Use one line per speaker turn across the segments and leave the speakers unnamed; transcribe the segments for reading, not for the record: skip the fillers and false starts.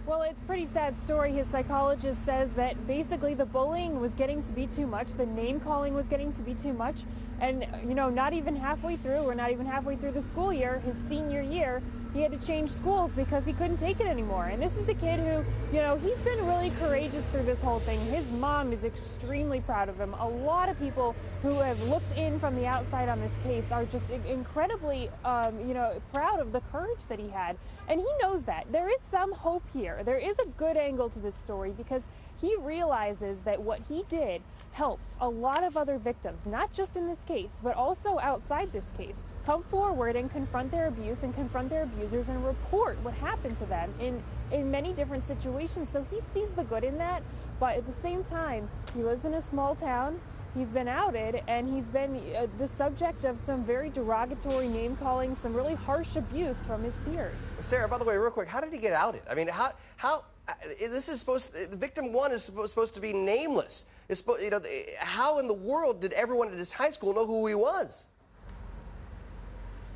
Well, it's a pretty sad story. His psychologist says that basically the bullying was getting to be too much, the name calling was getting to be too much, and not even halfway through, or not even halfway through the school year, his senior year, he had to change schools because he couldn't take it anymore. And this is a kid who, he's been really courageous through this whole thing. His mom is extremely proud of him. A lot of people who have looked in from the outside on this case are just incredibly, proud of the courage that he had. And he knows that. There is some hope here. There is a good angle to this story because he realizes that what he did helped a lot of other victims, not just in this case, but also outside this case, come forward and confront their abuse and confront their abusers and report what happened to them in many different situations. So he sees the good in that, but at the same time, he lives in a small town. He's been outed, and he's been the subject of some very derogatory name calling, some really harsh abuse from his peers.
Sarah, by the way, real quick, how did he get outed? I mean, how this is the victim one is supposed to be nameless. How in the world did everyone at his high school know who he was?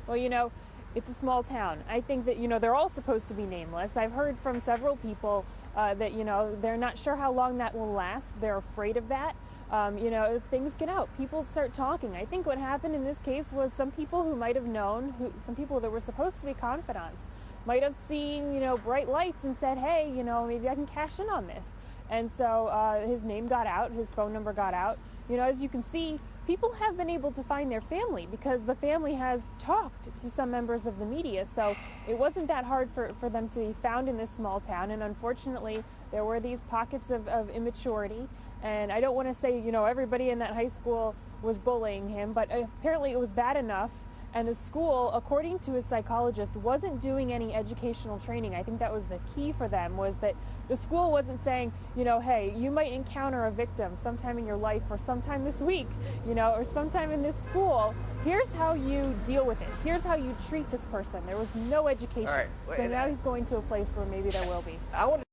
Well, it's a small town. I think that, they're all supposed to be nameless. I've heard from several people that, they're not sure how long that will last. They're afraid of that. Things get out. People start talking. I think what happened in this case was some people who might have known, some people that were supposed to be confidants, might have seen, bright lights and said, hey, maybe I can cash in on this. And so his name got out, his phone number got out. As you can see, people have been able to find their family because the family has talked to some members of the media. So it wasn't that hard for them to be found in this small town. And unfortunately, there were these pockets of immaturity. And I don't want to say, everybody in that high school was bullying him, but apparently it was bad enough. And the school, according to his psychologist, wasn't doing any educational training. I think that was the key for them, was that the school wasn't saying, hey, you might encounter a victim sometime in your life or sometime this week, or sometime in this school. Here's how you deal with it. Here's how you treat this person. There was no education.
All right.
So now he's going to a place where maybe there will be.
I want to